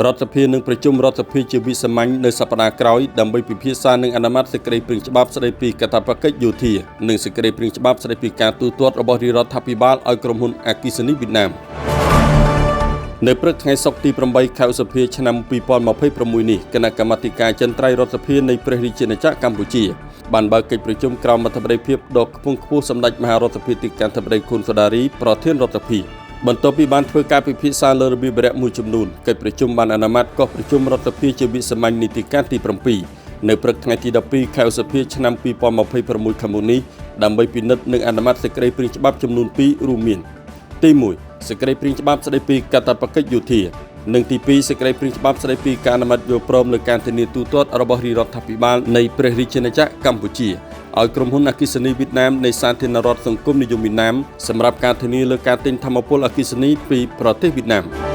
រដ្ឋសភានឹងប្រជុំរដ្ឋសភាជាវិសាមញ្ញនៅសប្តាហ៍ក្រោយដើម្បីពិភាក្សានិងអនុម័តសេចក្តីព្រាងច្បាប់ស្តីពីកាតព្វកិច្ចយោធានិងសេចក្តីព្រាងច្បាប់ស្តីពីការទូទាត់របស់រាជរដ្ឋាភិបាលឲ្យក្រុមហ៊ុនអគ្គិសនីវៀតណាមនៅព្រឹកថ្ងៃសុក្រទី8 ខែឧសភាឆ្នាំ2026នេះគណៈកម្មាធិការចិនត្រៃរដ្ឋសភានៃព្រះរាជាណាចក្រកម្ពុជាបានបើកកិច្ចប្រជុំក្រោមអធិបតីភាពដ៏ខ្ពង់ខ្ពស់សម្ដេចមហារដ្ឋាភិបាលអធិបតីខុនសូដារីប្រធានរដ្ឋាភិបាលបន្ទាប់ពីបានធ្វើការពិភាក្សាលើរបៀបវារៈមួយចំនួនកិច្ចប្រជុំបានអនុម័តកោះប្រជុំរដ្ឋាភិបាលជាវិសាមញ្ញនីតិកាលទី7នៅព្រឹកថ្ងៃទី12 ខែឧសភាឆ្នាំ2026ខាងមុខនេះដើម្បីពិនិត្យនិងអនុម័តសេចក្តីព្រាងច្បាប់ចំនួន2រួមមានទី1សេចក្តីព្រាងច្បាប់ស្តីពីកាតព្វកិច្ចយោធានិងទី2សេចក្តីព្រាងច្បាប់ស្តីពីការអនុម័តយល់ព្រមលើការធានាទូទាត់របស់រាជរដ្ឋាភិបាលនៃព្រះរាជាណាចក្រកម្ពុជាឲ្យក្រុមហ៊ុនអគ្គិសនីវៀតណាមនៃសាធារណរដ្ឋសង្គមនិយមវៀតណាមសម្រាប់ការធានាលើការទិញថាមពលអគ្គិសនីពីប្រទេសវៀតណាម